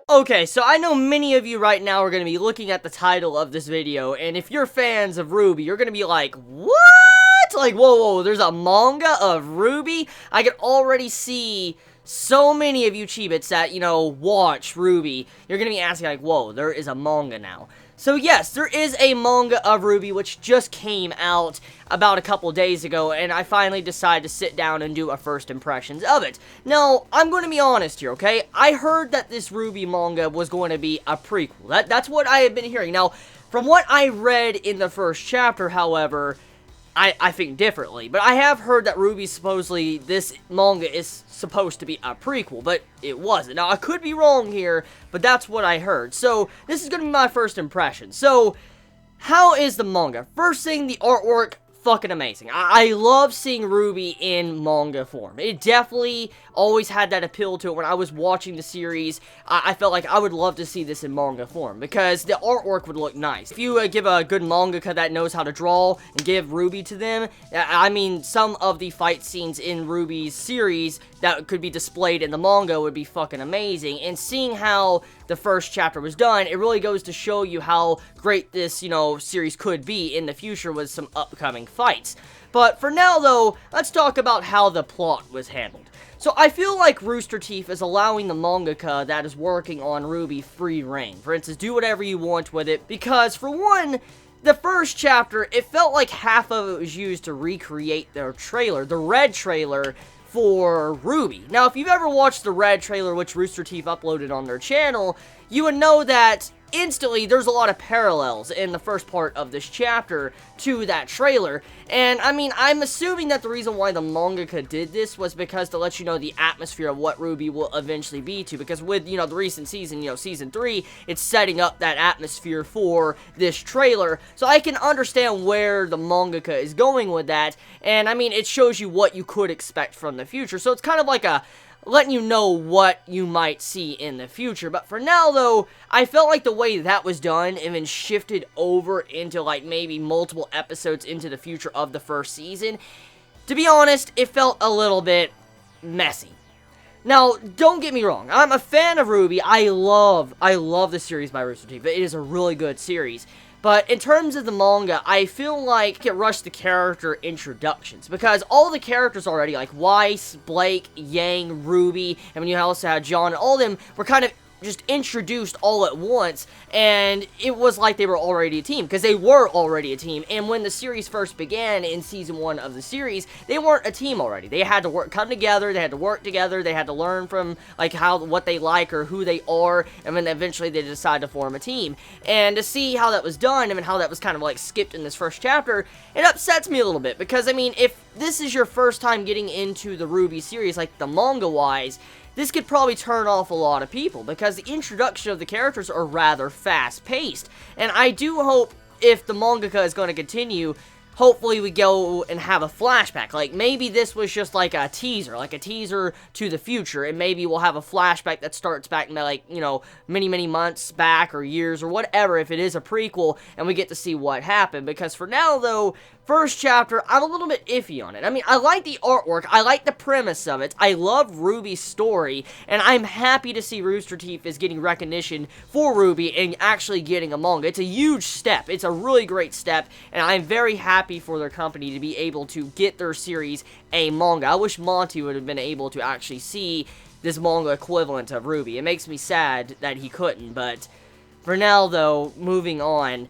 Okay, so I know many of you right now are going to be looking at the title of this video, and if you're fans of RWBY, you're going to be like, what? Like, whoa, there's a manga of RWBY? I can already see so many of you Chibits that, watch RWBY. You're going to be asking, like, whoa, there is a manga now. So yes, there is a manga of RWBY which just came out about a couple days ago, and I finally decided to sit down and do a first impressions of it. Now, I'm going to be honest here, okay? I heard that this RWBY manga was going to be a prequel. That's what I have been hearing. Now, from what I read in the first chapter, however, I think differently, but I have heard that RWBY supposedly, this manga is supposed to be a prequel, but it wasn't. Now, I could be wrong here, but that's what I heard. So, this is going to be my first impression. So, how is the manga? First thing, the artwork, fucking amazing. I love seeing RWBY in manga form. It definitely always had that appeal to it. When I was watching the series, I felt like I would love to see this in manga form, because the artwork would look nice. If you give a good mangaka that knows how to draw and give RWBY to them, I mean, some of the fight scenes in RWBY's series that could be displayed in the manga would be fucking amazing. And seeing how the first chapter was done, it really goes to show you how great this, series could be in the future with some upcoming fights. But for now, though, let's talk about how the plot was handled. So I feel like Rooster Teeth is allowing the mangaka that is working on RWBY free reign. For instance, do whatever you want with it, because for one, the first chapter, it felt like half of it was used to recreate their trailer, the red trailer for RWBY. Now, if you've ever watched the red trailer, which Rooster Teeth uploaded on their channel, you would know that instantly there's a lot of parallels in the first part of this chapter to that trailer. And I mean, I'm assuming that the reason why the mangaka did this was because to let you know the atmosphere of what RWBY will eventually be to, because with, the recent season, season 3, it's setting up that atmosphere for this trailer. So I can understand where the mangaka is going with that, and I mean, it shows you what you could expect from the future. So it's kind of like a letting you know what you might see in the future. But for now, though, I felt like the way that was done and then shifted over into, like, maybe multiple episodes into the future of the first season, to be honest, it felt a little bit messy. Now, don't get me wrong, I'm a fan of RWBY. I love the series by Rooster Teeth. It is a really good series. But in terms of the manga, I feel like it rushed the character introductions, because all the characters already, like Weiss, Blake, Yang, RWBY, and when you also had John, and all of them were kind of just introduced all at once, and it was like they were already a team, because they were already a team. And when the series first began in season 1 of the series, they weren't a team already. They had to come together, they had to work together, they had to learn from, like, what they like or who they are, and then eventually they decided to form a team. And to see how that was done, and how that was kind of, like, skipped in this first chapter, it upsets me a little bit, because, I mean, if this is your first time getting into the RWBY series, like, the manga-wise, this could probably turn off a lot of people, because the introduction of the characters are rather fast-paced. And I do hope, if the mangaka is going to continue, hopefully we go and have a flashback. Like, maybe this was just like a teaser to the future, and maybe we'll have a flashback that starts back, like, many months back, or years, or whatever, if it is a prequel, and we get to see what happened. Because for now, though, first chapter, I'm a little bit iffy on it. I mean, I like the artwork, I like the premise of it, I love RWBY's story, and I'm happy to see Rooster Teeth is getting recognition for RWBY and actually getting a manga. It's a huge step, it's a really great step, and I'm very happy for their company to be able to get their series a manga. I wish Monty would have been able to actually see this manga equivalent of RWBY. It makes me sad that he couldn't, but for now, though, moving on,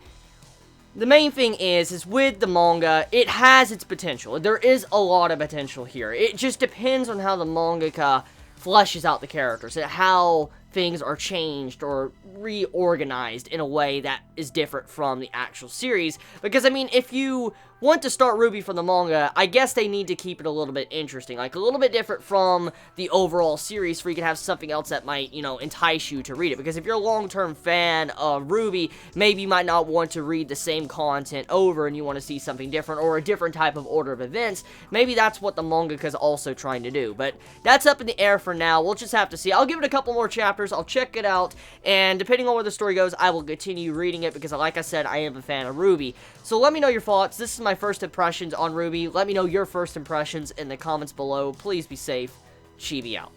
the main thing is with the manga, it has its potential. There is a lot of potential here. It just depends on how the mangaka fleshes out the characters, and how things are changed or reorganized in a way that is different from the actual series. Because, I mean, if you want to start RWBY from the manga, I guess they need to keep it a little bit interesting, like a little bit different from the overall series, so you can have something else that might, entice you to read it. Because if you're a long-term fan of RWBY, maybe you might not want to read the same content over, and you want to see something different, or a different type of order of events. Maybe that's what the mangaka is also trying to do, but that's up in the air for now. We'll just have to see. I'll give it a couple more chapters, I'll check it out, and depending on where the story goes, I will continue reading it, because like I said, I am a fan of RWBY. So let me know your thoughts. This is my first impressions on RWBY. Let me know your first impressions in the comments below. Please be safe. Chibi out.